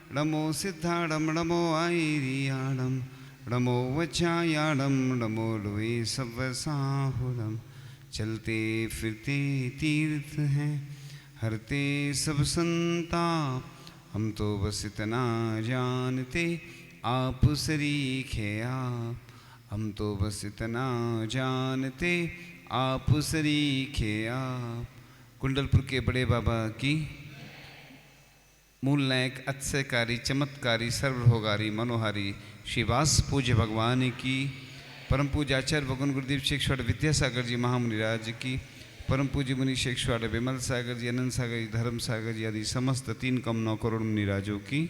नमो सिद्धाणम नमो आईरियाणम नमो वचायाणम नमो लोए सब साहुलम। चलते फिरते तीर्थ हैं हरते सब संताप, हम तो बस इतना जानते आप सरीखे आप। हम तो बस इतना जानते आप सरीखे आप। कुंडलपुर के बड़े बाबा की मूल नायक अत्स्यकारी चमत्कारी सर्वभोगारी मनोहारी श्रीवास पूज्य भगवान की, परम पूज्य आचार्य भगवान गुरुदेव शेखवाड़ विद्यासागर जी महामुनिराज की, परम पूज्य मुनि शेखवाड़ विमल सागर जी, अनंत सागर जी, धर्म सागर जी आदि समस्त 3 कम 9 करोड़ मुनिराजों की।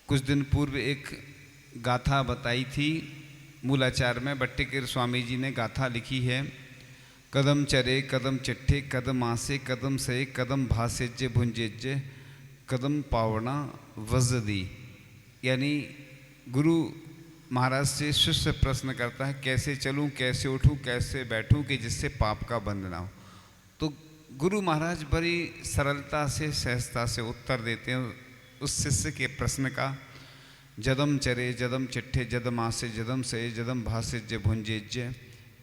कुछ दिन पूर्व एक गाथा बताई थी मूलाचार में, बट्टेकर स्वामी जी ने गाथा लिखी है। कदम चरे कदम चिट्ठे कदम आसे कदम से कदम भासेज्य भुंजेज्य कदम पावना वजदी। यानी गुरु महाराज से शिष्य प्रश्न करता है कैसे चलूं, कैसे उठूं, कैसे बैठूं कि जिससे पाप का बंध ना हो। तो गुरु महाराज बड़ी सरलता से सहजता से उत्तर देते हैं उस शिष्य के प्रश्न का। जदम चरे जदम चिट्ठे जदम आसे जदम से जदम भासेज्य भुंजेज्य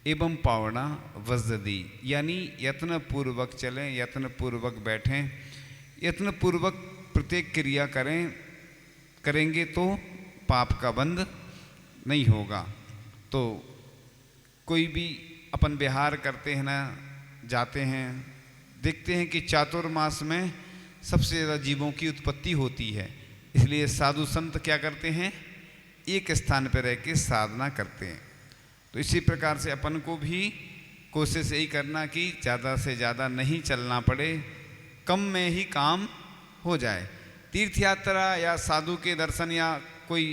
एवं पावना वजदी। यानी यत्न पूर्वक चलें, यत्न पूर्वक बैठें, यत्न पूर्वक प्रत्येक क्रिया करेंगे तो पाप का बंध नहीं होगा। तो कोई भी अपन विहार करते हैं ना, जाते हैं, देखते हैं कि चातुर्मास में सबसे ज़्यादा जीवों की उत्पत्ति होती है। इसलिए साधु संत क्या करते हैं, एक स्थान पर रह के साधना करते हैं। तो इसी प्रकार से अपन को भी कोशिश यही करना कि ज़्यादा से ज़्यादा नहीं चलना पड़े, कम में ही काम हो जाए। तीर्थ यात्रा या साधु के दर्शन या कोई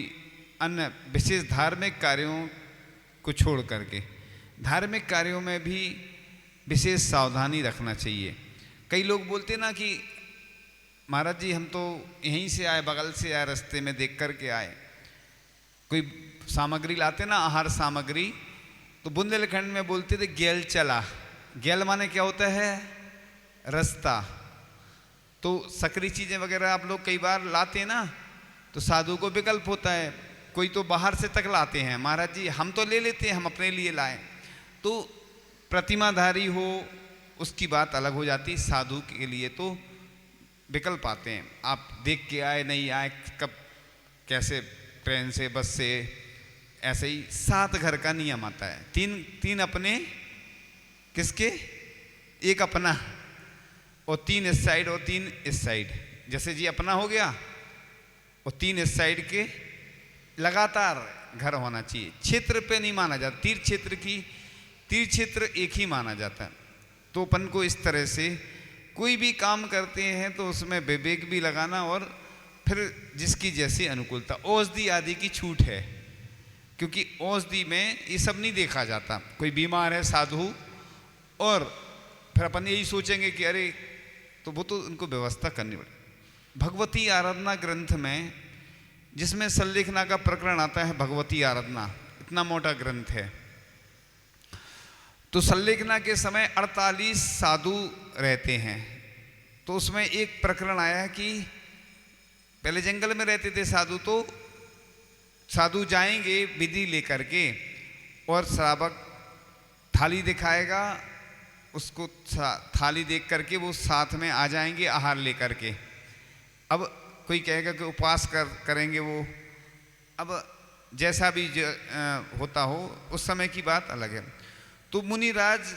अन्य विशेष धार्मिक कार्यों को छोड़ करके धार्मिक कार्यों में भी विशेष सावधानी रखना चाहिए। कई लोग बोलते ना कि महाराज जी हम तो यहीं से आए, बगल से आए, रास्ते में देख करके आए। कोई सामग्री लाते ना, आहार सामग्री, तो बुंदेलखंड में बोलते थे गेल चला। गेल माने क्या होता है, रास्ता। तो सकरी चीज़ें वगैरह आप लोग कई बार लाते हैं ना, तो साधु को विकल्प होता है, कोई तो बाहर से तक लाते हैं, महाराज जी हम तो ले लेते हैं, हम अपने लिए लाए। तो प्रतिमाधारी हो उसकी बात अलग हो जाती, साधु के लिए तो विकल्प आते हैं। आप देख के आए, नहीं आए, कब कैसे, ट्रेन से, बस से, ऐसे ही 7 घर का नियम आता है। तीन अपने, किसके, एक अपना और 3 इस साइड और 3 इस साइड। जैसे जी अपना हो गया और 3 इस साइड के लगातार घर होना चाहिए। क्षेत्र पे नहीं माना जाता, तीर्थ क्षेत्र एक ही माना जाता है। तो अपन को इस तरह से कोई भी काम करते हैं तो उसमें विवेक भी लगाना, और फिर जिसकी जैसी अनुकूलता। औषधि आदि की छूट है, क्योंकि औषधि में ये सब नहीं देखा जाता। कोई बीमार है साधु, और फिर अपन यही सोचेंगे कि अरे तो वो तो उनको व्यवस्था करनी पड़े। भगवती आराधना ग्रंथ में जिसमें सल्लेखना का प्रकरण आता है, भगवती आराधना इतना मोटा ग्रंथ है, तो सल्लेखना के समय 48 साधु रहते हैं। तो उसमें एक प्रकरण आया है कि पहले जंगल में रहते थे साधु, तो साधु जाएंगे विधि लेकर के, और श्रावक थाली दिखाएगा, उसको थाली देख करके वो साथ में आ जाएंगे आहार लेकर के। अब कोई कहेगा कि उपवास करेंगे वो, अब जैसा भी होता हो, उस समय की बात अलग है। तो मुनिराज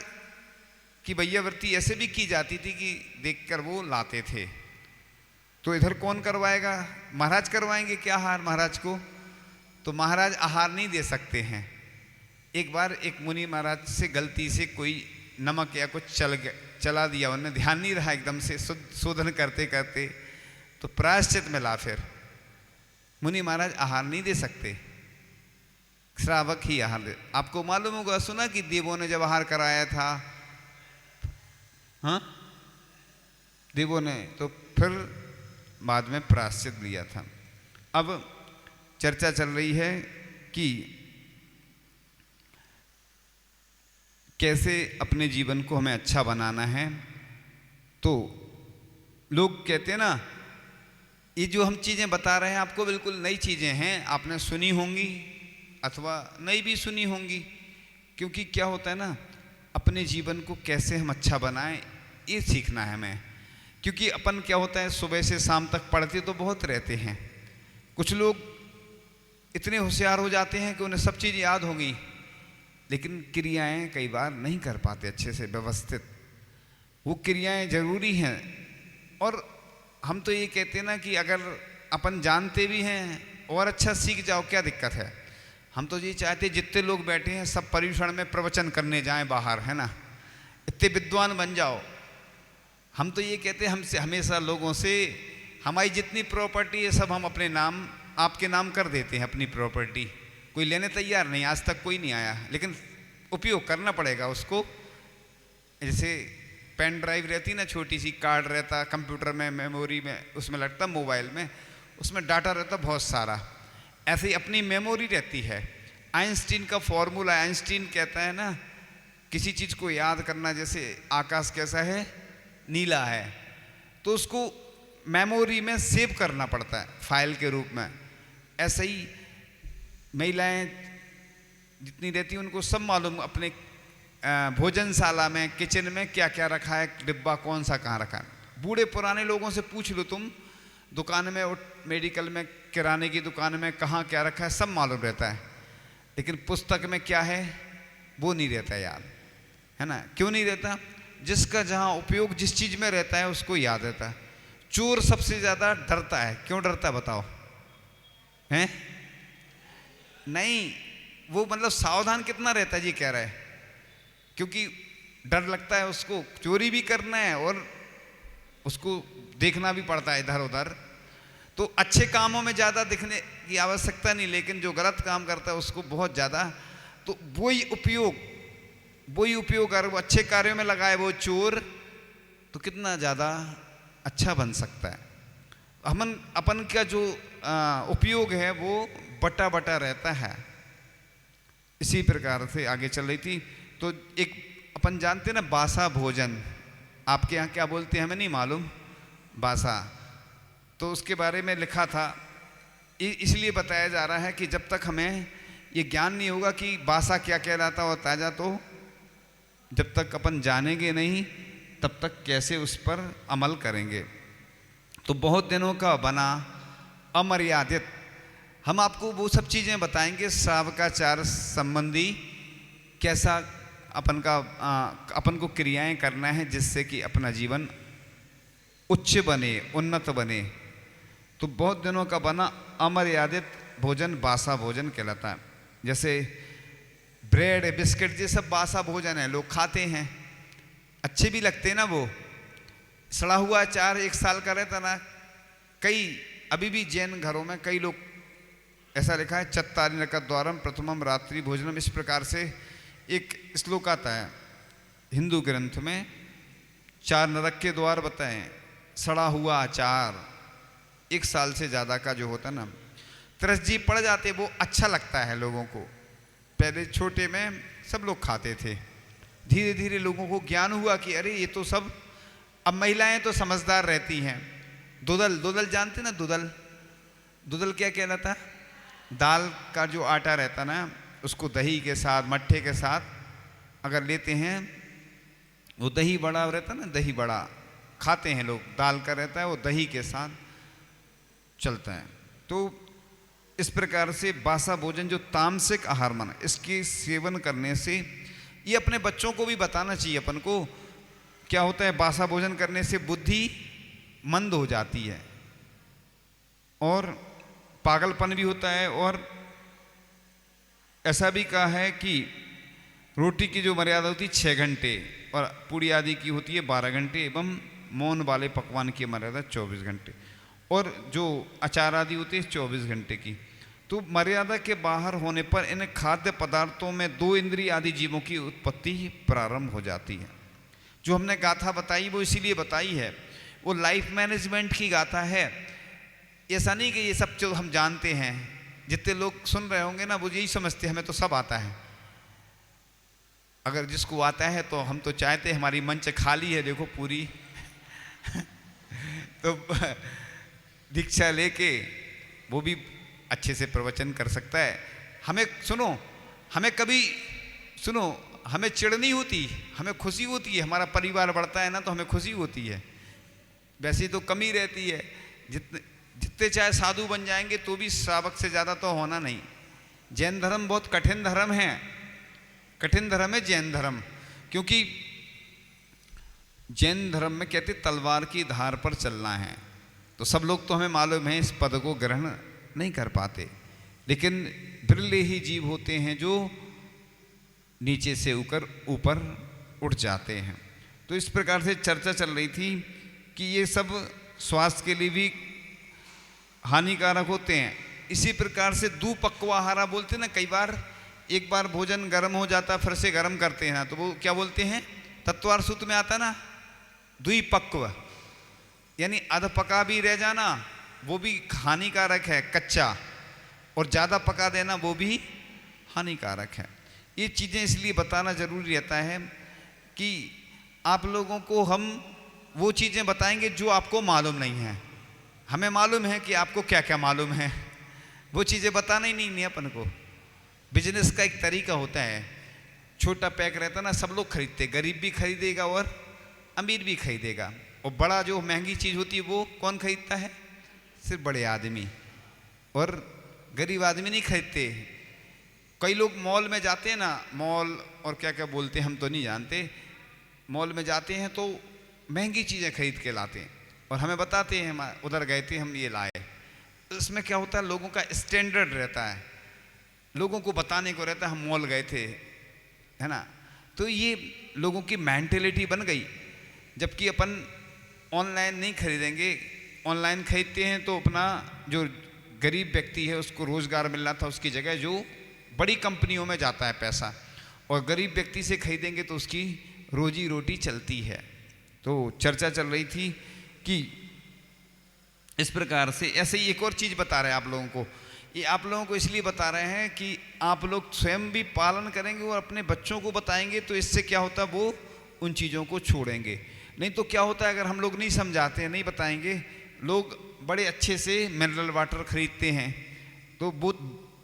की वैयावृत्ति ऐसे भी की जाती थी कि देखकर वो लाते थे। तो इधर कौन करवाएगा, महाराज करवाएंगे क्या आहार महाराज को? तो महाराज आहार नहीं दे सकते हैं। एक बार एक मुनि महाराज से गलती से कोई नमक या कुछ चला दिया, उन्हें ध्यान नहीं रहा, एकदम से शोधन करते करते, तो प्रायश्चित मिला। फिर मुनि महाराज आहार नहीं दे सकते, श्रावक ही आहार दे। आपको मालूम होगा, सुना कि देवों ने जब आहार कराया था, हाँ देवों ने, तो फिर बाद में प्रायश्चित लिया था। अब चर्चा चल रही है कि कैसे अपने जीवन को हमें अच्छा बनाना है। तो लोग कहते हैं ना, ये जो हम चीज़ें बता रहे हैं आपको बिल्कुल नई चीज़ें हैं, आपने सुनी होंगी अथवा नहीं भी सुनी होंगी। क्योंकि क्या होता है ना, अपने जीवन को कैसे हम अच्छा बनाएं ये सीखना है हमें। क्योंकि अपन क्या होता है, सुबह से शाम तक पढ़ते तो बहुत रहते हैं, कुछ लोग इतने होशियार हो जाते हैं कि उन्हें सब चीज़ याद होंगी, लेकिन क्रियाएं कई बार नहीं कर पाते अच्छे से व्यवस्थित। वो क्रियाएं जरूरी हैं। और हम तो ये कहते हैं ना कि अगर अपन जानते भी हैं और अच्छा सीख जाओ, क्या दिक्कत है। हम तो ये चाहते जितने लोग बैठे हैं सब पर्यूषण में प्रवचन करने जाएं बाहर, है ना, इतने विद्वान बन जाओ। हम तो ये कहते हैं, हमसे हमेशा लोगों से हमारी जितनी प्रॉपर्टी है सब हम अपने नाम, आपके नाम कर देते हैं अपनी प्रॉपर्टी। कोई लेने तैयार नहीं, आज तक कोई नहीं आया, लेकिन उपयोग करना पड़ेगा उसको। जैसे पेन ड्राइव रहती ना, छोटी सी कार्ड रहता कंप्यूटर में, मेमोरी में, उसमें लगता मोबाइल में, उसमें डाटा रहता बहुत सारा। ऐसे ही अपनी मेमोरी रहती है। आइंस्टीन का फॉर्मूला, आइंस्टीन कहता है ना, किसी चीज़ को याद करना, जैसे आकाश कैसा है, नीला है, तो उसको मेमोरी में सेव करना पड़ता है फाइल के रूप में। ऐसे ही महिलाएं जितनी रहती हैं उनको सब मालूम अपने भोजनशाला में, किचन में क्या क्या रखा है, डिब्बा कौन सा कहाँ रखा है। बूढ़े पुराने लोगों से पूछ लो तुम, दुकान में, मेडिकल में, किराने की दुकान में कहाँ क्या रखा है सब मालूम रहता है। लेकिन पुस्तक में क्या है वो नहीं रहता याद, है ना। क्यों नहीं रहता? जिसका जहाँ उपयोग जिस चीज़ में रहता है उसको याद रहता है। चोर सबसे ज़्यादा डरता है, क्यों डरता है बताओ? हैं? नहीं, वो मतलब सावधान कितना रहता है जी, कह रहा है, क्योंकि डर लगता है उसको, चोरी भी करना है और उसको देखना भी पड़ता है इधर उधर। तो अच्छे कामों में ज़्यादा दिखने की आवश्यकता नहीं, लेकिन जो गलत काम करता है उसको बहुत ज़्यादा। तो वही उपयोग अगर वो अच्छे कार्यों में लगाए वो चोर, तो कितना ज़्यादा अच्छा बन सकता है। अपन का जो उपयोग है वो बटा बटा रहता है। इसी प्रकार से आगे चल रही थी। तो एक अपन जानते हैं ना, बासा भोजन, आपके यहाँ क्या बोलते हैं हमें नहीं मालूम, बासा। तो उसके बारे में लिखा था, इसलिए बताया जा रहा है कि जब तक हमें ये ज्ञान नहीं होगा कि बासा क्या कहलाता और ताज़ा, तो जब तक अपन जानेंगे नहीं तब तक कैसे उस पर अमल करेंगे। तो बहुत दिनों का बना अमर्यादित, हम आपको वो सब चीज़ें बताएंगे श्रावकाचार संबंधी, कैसा अपन को क्रियाएं करना है जिससे कि अपना जीवन उच्च बने, उन्नत बने। तो बहुत दिनों का बना अमर्यादित भोजन बासा भोजन कहलाता है। जैसे ब्रेड, बिस्किट, ये सब बासा भोजन है, लोग खाते हैं, अच्छे भी लगते हैं ना। वो सड़ा हुआ अचार 1 साल का रहता ना, कई अभी भी जैन घरों में कई लोग, ऐसा लिखा है, चत्तारि नरकद्वारम प्रथमम रात्रि भोजनम, इस प्रकार से एक श्लोक आता है हिंदू ग्रंथ में। 4 नरक के द्वार बताएं, सड़ा हुआ अचार 1 साल से ज़्यादा का जो होता ना, तरस जी पड़ जाते, वो अच्छा लगता है लोगों को। पहले छोटे में सब लोग खाते थे, धीरे धीरे लोगों को ज्ञान हुआ कि अरे ये तो सब, अब महिलाएं तो समझदार रहती हैं। दुदल जानते ना, दुदल क्या कहलाता है? दाल का जो आटा रहता ना, उसको दही के साथ, मट्ठे के साथ अगर लेते हैं, वो दही बड़ा रहता ना, दही बड़ा खाते हैं लोग, दाल का रहता है, वो दही के साथ चलता है। तो इस प्रकार से बासा भोजन जो तामसिक आहार माना, इसके सेवन करने से, ये अपने बच्चों को भी बताना चाहिए अपन को। क्या होता है, बासा भोजन करने से बुद्धि मंद हो जाती है और पागलपन भी होता है। और ऐसा भी कहा है कि रोटी की जो मर्यादा होती है 6 घंटे और पूड़ी आदि की होती है 12 घंटे, एवं मौन वाले पकवान की मर्यादा 24 घंटे, और जो अचार आदि होती है 24 घंटे की। तो मर्यादा के बाहर होने पर इन खाद्य पदार्थों में 2 इंद्रिय आदि जीवों की उत्पत्ति प्रारंभ हो जाती है। जो हमने गाथा बताई वो इसीलिए बताई है, वो लाइफ मैनेजमेंट की गाथा है। ऐसा नहीं कि ये सब जो हम जानते हैं, जितने लोग सुन रहे होंगे ना वो यही समझते हैं हमें तो सब आता है। अगर जिसको आता है तो हम तो चाहते हैं हमारी मंच खाली है, देखो पूरी तो दीक्षा लेके वो भी अच्छे से प्रवचन कर सकता है। हमें सुनो, हमें कभी सुनो, हमें चिढ़ नहीं होती, हमें खुशी होती है। हमारा परिवार बढ़ता है ना तो हमें खुशी होती है। वैसे तो कमी रहती है, जितने जितने चाहे साधु बन जाएंगे तो भी श्रावक से ज़्यादा तो होना नहीं। जैन धर्म बहुत कठिन धर्म है, कठिन धर्म है जैन धर्म, क्योंकि जैन धर्म में कहते तलवार की धार पर चलना है। तो सब लोग तो हमें मालूम है इस पद को ग्रहण नहीं कर पाते, लेकिन बिरले ही जीव होते हैं जो नीचे से ऊपर उठ जाते हैं। तो इस प्रकार से चर्चा चल रही थी कि ये सब स्वास्थ्य के लिए भी हानिकारक होते हैं। इसी प्रकार से दुपक्वाहारा बोलते हैं ना, कई बार एक बार भोजन गर्म हो जाता फिर से गर्म करते हैं ना, तो वो क्या बोलते हैं, तत्वार सूत्र में आता ना, द्विपक्व, यानी अध पका भी रह जाना वो भी हानिकारक है कच्चा, और ज़्यादा पका देना वो भी हानिकारक है। ये चीज़ें इसलिए बताना जरूरी रहता है कि आप लोगों को हम वो चीज़ें बताएंगे जो आपको मालूम नहीं है। हमें मालूम है कि आपको क्या क्या मालूम है, वो चीज़ें बताना ही नहीं अपन को। बिजनेस का एक तरीका होता है, छोटा पैक रहता ना, सब लोग खरीदते, गरीब भी खरीदेगा और अमीर भी खरीदेगा, और बड़ा जो महंगी चीज़ होती है वो कौन खरीदता है, सिर्फ बड़े आदमी, और गरीब आदमी नहीं खरीदते। कई लोग मॉल में जाते हैं ना, मॉल और क्या क्या बोलते हैं हम तो नहीं जानते, मॉल में जाते हैं तो महंगी चीज़ें खरीद के लाते हैं और हमें बताते हैं हम उधर गए थे हम ये लाए। तो इसमें क्या होता है, लोगों का स्टैंडर्ड रहता है, लोगों को बताने को रहता है हम मॉल गए थे, है ना। तो ये लोगों की मेंटेलिटी बन गई। जबकि अपन ऑनलाइन नहीं खरीदेंगे, ऑनलाइन खरीदते हैं तो अपना जो गरीब व्यक्ति है उसको रोज़गार मिल रहा था, उसकी जगह जो बड़ी कंपनियों में जाता है पैसा, और गरीब व्यक्ति से खरीदेंगे तो उसकी रोजी रोटी चलती है। तो चर्चा चल रही थी कि इस प्रकार से ऐसे ही एक और चीज़ बता रहे हैं आप लोगों को। ये आप लोगों को इसलिए बता रहे हैं कि आप लोग स्वयं भी पालन करेंगे और अपने बच्चों को बताएंगे, तो इससे क्या होता है वो उन चीज़ों को छोड़ेंगे। नहीं तो क्या होता है, अगर हम लोग नहीं समझाते हैं, नहीं बताएंगे, लोग बड़े अच्छे से मिनरल वाटर खरीदते हैं तो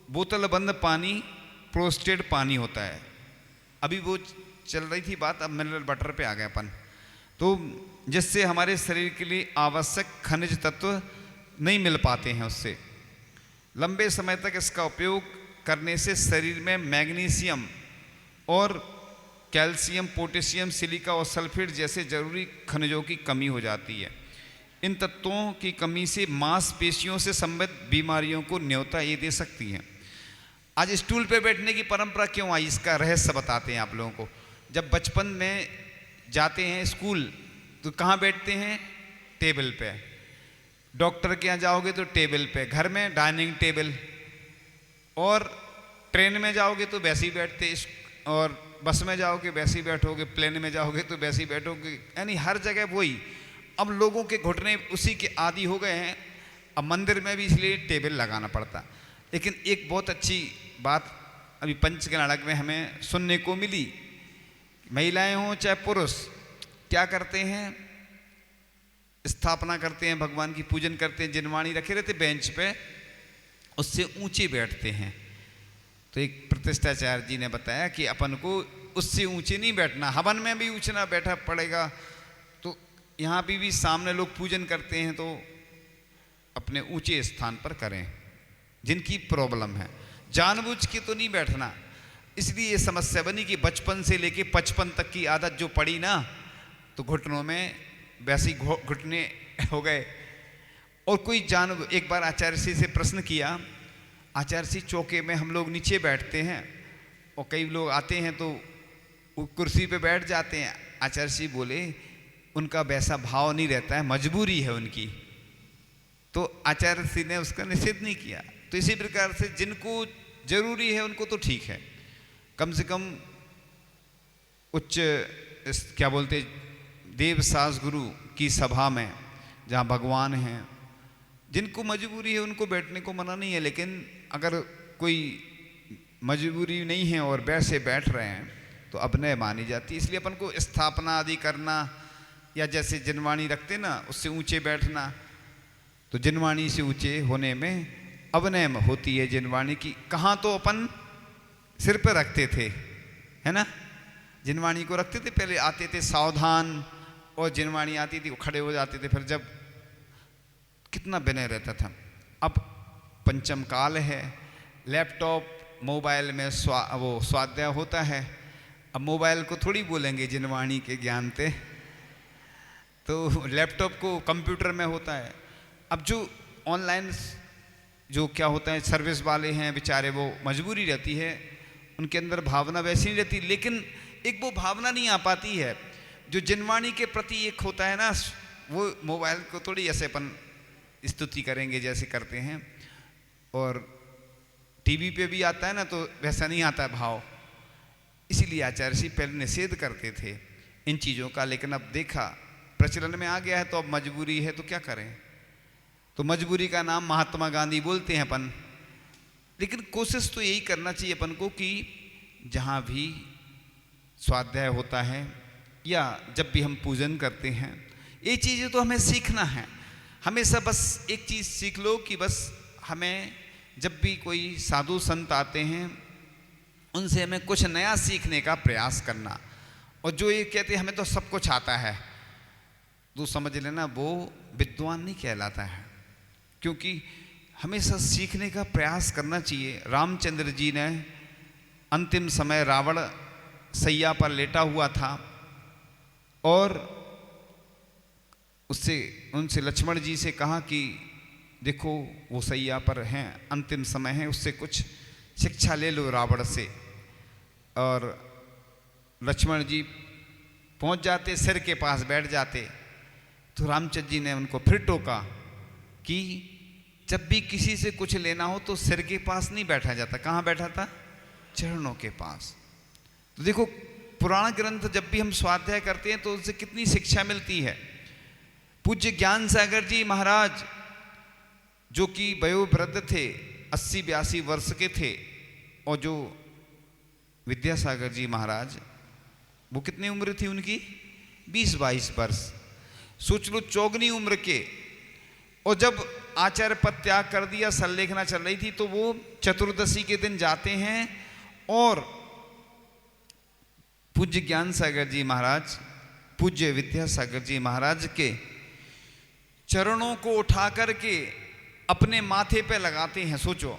बोतल बंद पानी प्रोस्टेड पानी होता है। अभी वो चल रही थी बात, अब मिनरल वाटर पे आ गए अपन। तो जिससे हमारे शरीर के लिए आवश्यक खनिज तत्व नहीं मिल पाते हैं, उससे लंबे समय तक इसका उपयोग करने से शरीर में मैग्नीशियम और कैल्शियम, पोटेशियम, सिलिका और सल्फेट जैसे जरूरी खनिजों की कमी हो जाती है। इन तत्वों की कमी से मांसपेशियों से संबंधित बीमारियों को न्योता ये दे सकती हैं। आज स्टूल पे बैठने की परंपरा क्यों आई, इसका रहस्य बताते हैं आप लोगों को। जब बचपन में जाते हैं स्कूल तो कहाँ बैठते हैं, टेबल पे। डॉक्टर के यहाँ जाओगे तो टेबल पे, घर में डाइनिंग टेबल, और ट्रेन में जाओगे तो वैसे ही बैठते, और बस में जाओगे वैसे ही बैठोगे, प्लेन में जाओगे तो वैसे ही बैठोगे, यानी हर जगह वही। अब लोगों के घुटने उसी के आदी हो गए हैं, अब मंदिर में भी इसलिए टेबल लगाना पड़ता। लेकिन एक बहुत अच्छी बात अभी पंचकर्णाटक में हमें सुनने को मिली, महिलाएं हों चाहे पुरुष, क्या करते हैं, स्थापना करते हैं, भगवान की पूजन करते हैं, जिनवाणी रखे रहते बेंच पे, उससे ऊंचे बैठते हैं। तो एक प्रतिष्ठाचार्य जी ने बताया कि अपन को उससे ऊंचे नहीं बैठना, हवन में भी ऊंचना बैठा पड़ेगा। तो यहाँ भी सामने लोग पूजन करते हैं तो अपने ऊंचे स्थान पर करें, जिनकी प्रॉब्लम है, जानबूझ के तो नहीं बैठना। इसलिए ये समस्या बनी कि बचपन से लेके 55 तक की आदत जो पड़ी ना, तो घुटनों में वैसे घुटने हो गए। और कोई एक बार आचार्य जी से प्रश्न किया, आचार्य जी चौके में हम लोग नीचे बैठते हैं और कई लोग आते हैं तो कुर्सी पे बैठ जाते हैं। आचार्य जी बोले उनका वैसा भाव नहीं रहता है, मजबूरी है उनकी। तो आचार्य जी ने उसका निषेध नहीं किया। तो इसी प्रकार से जिनको जरूरी है उनको तो ठीक है, कम से कम उच्च क्या बोलते देव सास गुरु की सभा में जहाँ भगवान हैं, जिनको मजबूरी है उनको बैठने को मना नहीं है। लेकिन अगर कोई मजबूरी नहीं है और वैसे बैठ रहे हैं तो अपने मानी जाती है। इसलिए अपन को स्थापना आदि करना या जैसे जिनवाणी रखते ना उससे ऊंचे बैठना, तो जिनवाणी से ऊंचे होने में अवनय होती है जिनवाणी की। कहाँ तो अपन सिर पर रखते थे, है ना, जिनवाणी को रखते थे, पहले आते थे सावधान, और जिनवाणी आती थी वो खड़े हो जाते थे, फिर जब कितना विनय रहता था। अब पंचम काल है, लैपटॉप मोबाइल में वो स्वाध्याय होता है। अब मोबाइल को थोड़ी बोलेंगे जिनवाणी के ज्ञान पे, तो लैपटॉप को कंप्यूटर में होता है। अब जो ऑनलाइन जो क्या होता है सर्विस वाले हैं बेचारे, वो मजबूरी रहती है, उनके अंदर भावना वैसी नहीं रहती, लेकिन एक वो भावना नहीं आ पाती है जो जिनवाणी के प्रति एक होता है ना, वो मोबाइल को थोड़ी ऐसे अपन स्तुति करेंगे जैसे करते हैं, और टीवी पे भी आता है ना तो वैसा नहीं आता भाव। इसीलिए आचार्य जी पहले निषेध करते थे इन चीज़ों का, लेकिन अब देखा प्रचलन में आ गया है तो अब मजबूरी है तो क्या करें। तो मजबूरी का नाम महात्मा गांधी बोलते हैं अपन, लेकिन कोशिश तो यही करना चाहिए अपन को कि जहाँ भी स्वाध्याय होता है या जब भी हम पूजन करते हैं, ये चीज़ें तो हमें सीखना है। हमेशा बस एक चीज़ सीख लो कि बस हमें जब भी कोई साधु संत आते हैं उनसे हमें कुछ नया सीखने का प्रयास करना, और जो ये कहते हैं हमें तो सब कुछ आता है, तो समझ लेना वो विद्वान नहीं कहलाता है, क्योंकि हमेशा सीखने का प्रयास करना चाहिए। रामचंद्र जी ने अंतिम समय रावण सैया पर लेटा हुआ था और उनसे लक्ष्मण जी से कहा कि देखो वो सैया पर हैं, अंतिम समय है, उससे कुछ शिक्षा ले लो रावण से। और लक्ष्मण जी पहुंच जाते, सिर के पास बैठ जाते, तो रामचंद्र जी ने उनको फिर टोका कि जब भी किसी से कुछ लेना हो तो सिर के पास नहीं बैठा जाता, कहाँ बैठा था, चरणों के पास। तो देखो पुराण ग्रंथ जब भी हम स्वाध्याय करते हैं तो उससे कितनी शिक्षा मिलती है। पूज्य ज्ञान सागर जी महाराज जो कि वयोवृद्ध थे, 80-82 वर्ष के थे, और जो विद्यासागर जी महाराज वो कितनी उम्र थी उनकी, 20-22 वर्ष, सोच लो चौगनी उम्र के। और जब आचार्य पद त्याग कर दिया, संलेखना चल रही थी, तो वो चतुर्दशी के दिन जाते हैं और पूज्य ज्ञान सागर जी महाराज, पूज्य विद्यासागर जी महाराज के चरणों को उठा करके अपने माथे पे लगाते हैं। सोचो,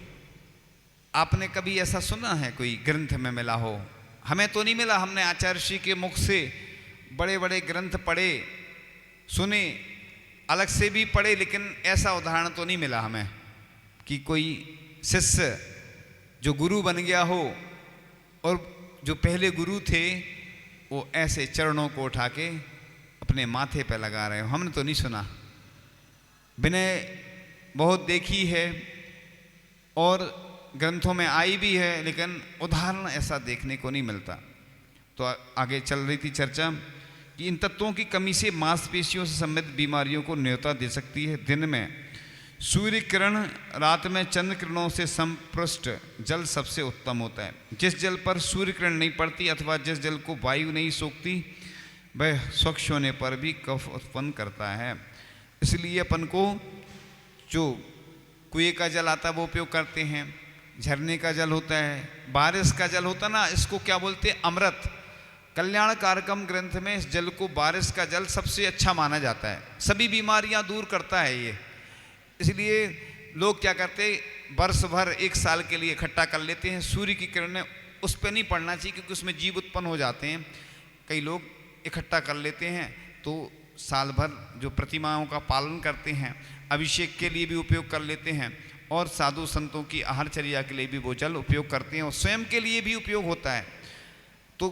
आपने कभी ऐसा सुना है कोई ग्रंथ में मिला हो? हमें तो नहीं मिला, हमने आचार्य श्री के मुख से बड़े बड़े ग्रंथ पढ़े सुने, अलग से भी पढ़े, लेकिन ऐसा उदाहरण तो नहीं मिला हमें कि कोई शिष्य जो गुरु बन गया हो और जो पहले गुरु थे वो ऐसे चरणों को उठा के अपने माथे पे लगा रहे हो, हमने तो नहीं सुना। विनय बहुत देखी है और ग्रंथों में आई भी है, लेकिन उदाहरण ऐसा देखने को नहीं मिलता। तो आगे चल रही थी चर्चा कि इन तत्वों की कमी से मांसपेशियों से संबंधित बीमारियों को न्योता दे सकती है। दिन में सूर्य किरण, रात में चंद्र किरणों से संपृष्ट जल सबसे उत्तम होता है। जिस जल पर सूर्य किरण नहीं पड़ती अथवा जिस जल को वायु नहीं सोखती वह स्वच्छ होने पर भी कफ उत्पन्न करता है। इसलिए अपन को जो कुएं का जल आता है वो उपयोग करते हैं, झरने का जल होता है, बारिश का जल होता ना, इसको क्या बोलते हैं, अमृत। कल्याण कारकम ग्रंथ में इस जल को, बारिश का जल सबसे अच्छा माना जाता है, सभी बीमारियां दूर करता है ये। इसलिए लोग क्या करते, वर्ष भर एक साल के लिए इकट्ठा कर लेते हैं, सूर्य की किरणें उस पर नहीं पड़ना चाहिए क्योंकि उसमें जीव उत्पन्न हो जाते हैं। कई लोग इकट्ठा कर लेते हैं तो साल भर जो प्रतिमाओं का पालन करते हैं, अभिषेक के लिए भी उपयोग कर लेते हैं और साधु संतों की आहारचर्या के लिए भी वो जल उपयोग करते हैं और स्वयं के लिए भी उपयोग होता है। तो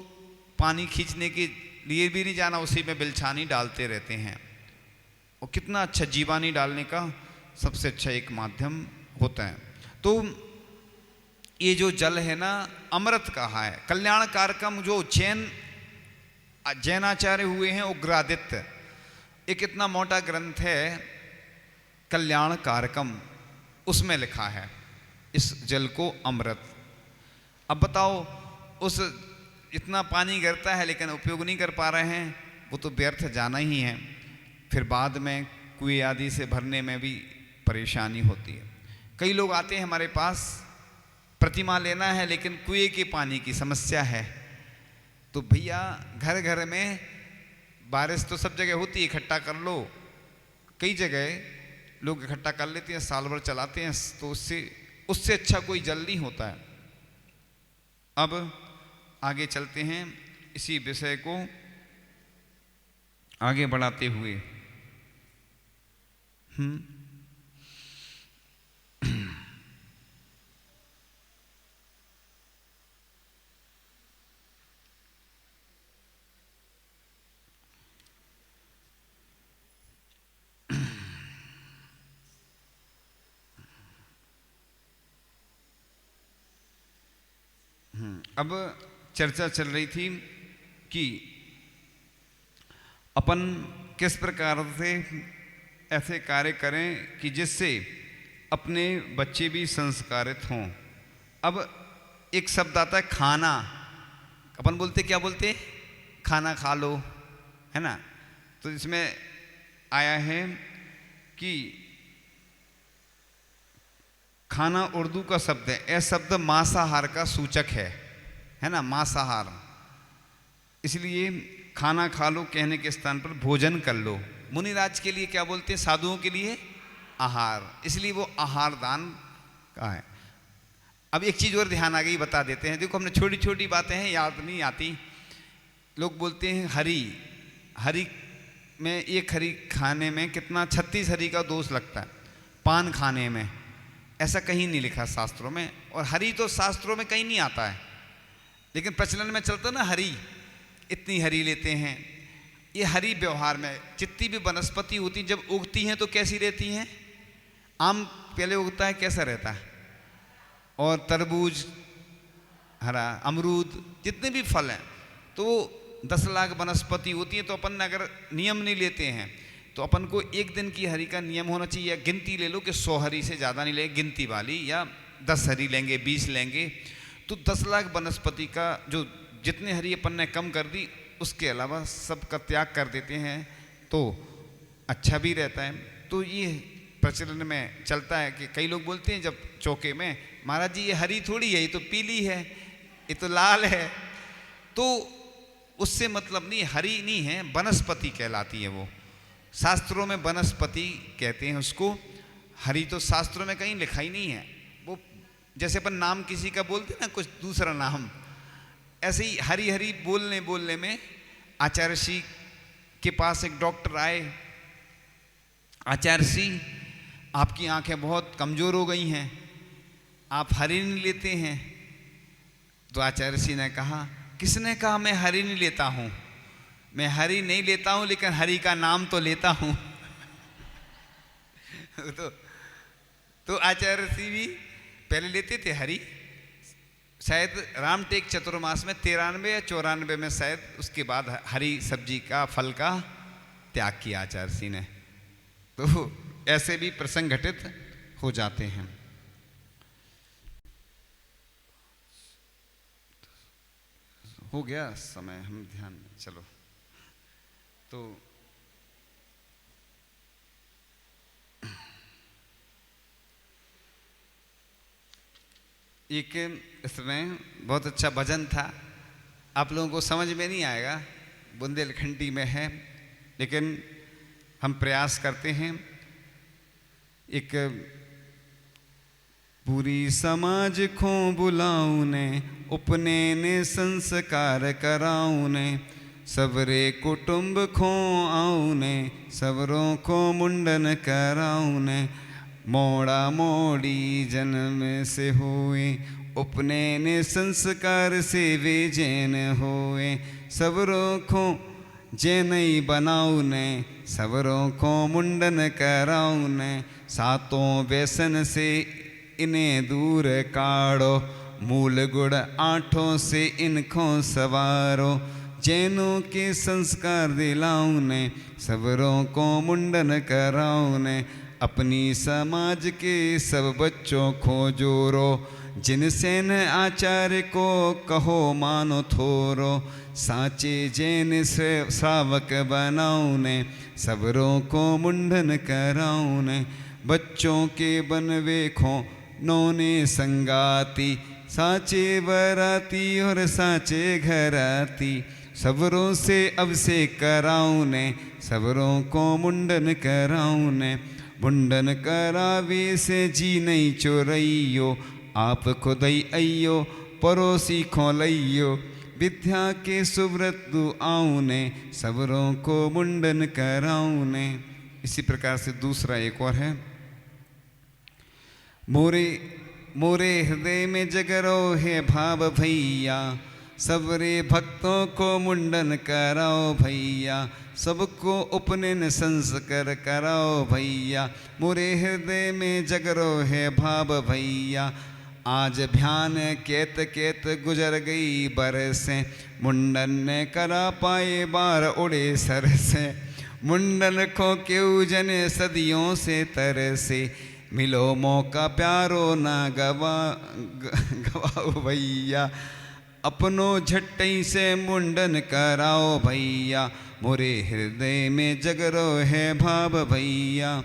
पानी खींचने के लिए भी नहीं जाना, उसी में बिलछानी डालते रहते हैं और कितना अच्छा जीवानी डालने का सबसे अच्छा एक माध्यम होता है। तो ये जो जल है ना, अमृत कहा है। कल्याण कारकम जो जैनाचार्य हुए हैं उग्रादित्य, एक इतना मोटा ग्रंथ है कल्याण कारकम, उसमें लिखा है इस जल को अमृत। अब बताओ, उस इतना पानी गिरता है लेकिन उपयोग नहीं कर पा रहे हैं, वो तो व्यर्थ जाना ही है, फिर बाद में कुएं आदि से भरने में भी परेशानी होती है। कई लोग आते हैं हमारे पास, प्रतिमा लेना है लेकिन कुएं के पानी की समस्या है। तो भैया घर घर में बारिश तो सब जगह होती है, इकट्ठा कर लो। कई जगह लोग इकट्ठा कर लेते हैं, साल भर चलाते हैं, तो उससे अच्छा कोई जल नहीं होता है। अब आगे चलते हैं, इसी विषय को आगे बढ़ाते हुए अब चर्चा चल रही थी कि अपन किस प्रकार से ऐसे कार्य करें कि जिससे अपने बच्चे भी संस्कारित हों। अब एक शब्द आता है खाना, अपन बोलते क्या बोलते, खाना खा लो, है ना। तो इसमें आया है कि खाना उर्दू का शब्द है, यह शब्द मांसाहार का सूचक है ना, मांसाहार। इसलिए खाना खा लो कहने के स्थान पर भोजन कर लो। मुनिराज के लिए क्या बोलते हैं, साधुओं के लिए आहार, इसलिए वो आहार दान का है। अब एक चीज़ और ध्यान आ गई, बता देते हैं। देखो, हमने छोटी छोटी बातें हैं, याद नहीं आती। लोग बोलते हैं हरी में, एक हरी खाने में कितना 36 हरी का दोष लगता है, पान खाने में। ऐसा कहीं नहीं लिखा शास्त्रों में, और हरी तो शास्त्रों में कहीं नहीं आता है, लेकिन प्रचलन में चलता ना, हरी इतनी हरी लेते हैं। ये हरी व्यवहार में जितनी भी वनस्पति होती जब उगती हैं तो कैसी रहती हैं, आम पहले उगता है कैसा रहता है, और तरबूज हरा, अमरूद, जितने भी फल हैं तो 10 लाख वनस्पति होती है। तो अपन अगर नियम नहीं लेते हैं तो अपन को एक दिन की हरी का नियम होना चाहिए, या गिनती ले लो कि 100 हरी से ज़्यादा नहीं लेंगे गिनती वाली, या 10 हरी लेंगे, 20 लेंगे, तो 10 लाख वनस्पति का जो जितने हरी अपन ने कम कर दी, उसके अलावा सब का त्याग कर देते हैं तो अच्छा भी रहता है। तो ये प्रचलन में चलता है कि कई लोग बोलते हैं जब चौके में, महाराज जी ये हरी थोड़ी है, ये तो पीली है, ये तो लाल है। तो उससे मतलब नहीं, हरी नहीं है, वनस्पति कहलाती है वो। शास्त्रों में वनस्पति कहते हैं उसको, हरी तो शास्त्रों में कहीं लिखा ही नहीं है। वो जैसे अपन नाम किसी का बोलते ना, कुछ दूसरा नाम, ऐसे ही हरी हरी बोलने में आचार्य श्री के पास एक डॉक्टर आए, आचार्य श्री आपकी आंखें बहुत कमज़ोर हो गई हैं, आप हरी नहीं लेते हैं। तो आचार्य श्री ने कहा, किसने कहा मैं हरी नहीं लेता हूँ, मैं हरी नहीं लेता हूँ लेकिन हरि का नाम तो लेता हूँ। तो आचार्य श्री भी पहले लेते थे हरी, शायद रामटेक चतुर्मास में 93 या 94 में शायद, उसके बाद हरी सब्जी का, फल का त्याग किया आचार्य श्री ने। तो ऐसे भी प्रसंग घटित हो जाते हैं। हो गया समय, हम ध्यान, चलो। तो एक इसमें बहुत अच्छा भजन था, आप लोगों को समझ में नहीं आएगा, बुंदेलखंडी में है, लेकिन हम प्रयास करते हैं। एक पूरी समाज को बुलाऊं ने, उपने ने संस्कार कराऊं ने, सबरे कुटुंब को आऊं ने, सबरों को मुंडन कराऊं ने, मोड़ा मोड़ी जन्म से हुए, उपने ने संस्कार से वे जैन हुए, सबरों को जैनई बनाऊं ने, सबरों को मुंडन कराऊं ने, सातों व्यसन से इन्हें दूर काढ़ो, मूल गुण आठों से इनको सवारो, जैनों के संस्कार दिलाऊं ने, सबरों को मुंडन कराऊं ने, अपनी समाज के सब बच्चों को जोरो, जिनसेन आचार्य को कहो मानो थोरो, साचे जैन श्रावक बनाऊं ने, सबरों को मुंडन कराऊं ने। बच्चों के बन वेखो नौने संगाती, साचे बराती और साचे घराती। सबरों से अब से कराऊं ने, सबरों को मुंडन कराऊं ने। मुंडन करावे से जी नहीं चोरइयो, आप खुदई अइयो पड़ोसी खोलइयो। विद्या के सुव्रत दुआऊं ने, सबरों को मुंडन कराऊं ने। इसी प्रकार से दूसरा एक और है। मोरे मोरे हृदय में जगरो है भाव भैया, सबरे भक्तों को मुंडन कराओ भैया। सबको उपनयन संस्कार कराओ भैया। मोरे हृदय में जगरो है भाव भैया, आज ध्यान केत केत गुजर गई बरसें। मुंडन ने करा पाए बार उड़े सर से, मुंडन को क्यों जने सदियों से तरसे। मिलो मौका प्यारो ना गवाओ भैया, अपनों झट्टई से मुंडन कराओ भैया। मोरे हृदय में जगरो है भाव भैया,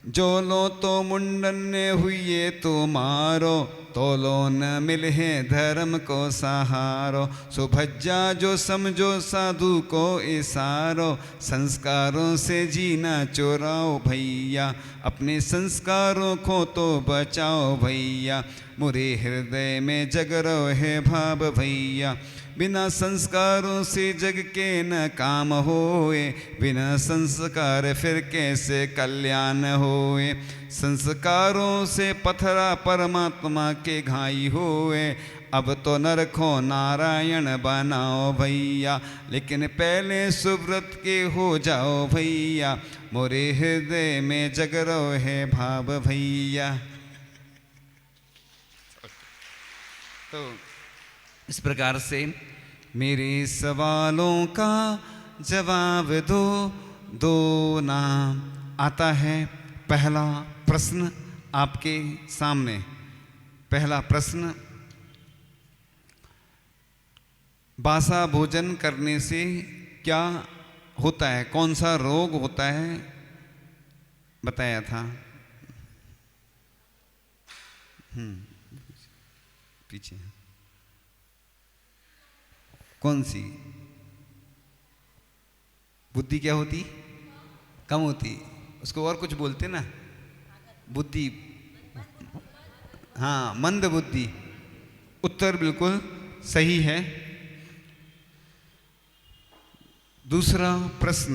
जो लो तो मुंडन ने हुए तो मारो। तोलो न मिले धर्म को सहारो, सुभज्जा जो समझो साधु को इशारो। संस्कारों से जीना चोराओ भैया, अपने संस्कारों को तो बचाओ भैया। मुरे हृदय में जगरो है भाव भैया, बिना संस्कारों से जग के न काम होए। बिना संस्कार फिर कैसे कल्याण होए। संस्कारों से पथरा परमात्मा के घाई होए। अब तो नरखो नारायण बनाओ भैया, लेकिन पहले सुव्रत के हो जाओ भैया। मोरे हृदय में जगरो है भाव भैया। तो इस प्रकार से मेरे सवालों का जवाब दो, दो नाम आता है। पहला प्रश्न आपके सामने। पहला प्रश्न, बासा भोजन करने से क्या होता है, कौन सा रोग होता है, बताया था। पीछे कौन सी बुद्धि क्या होती, कम होती, उसको और कुछ बोलते ना, बुद्धि, हाँ मंद बुद्धि। उत्तर बिल्कुल सही है। दूसरा प्रश्न,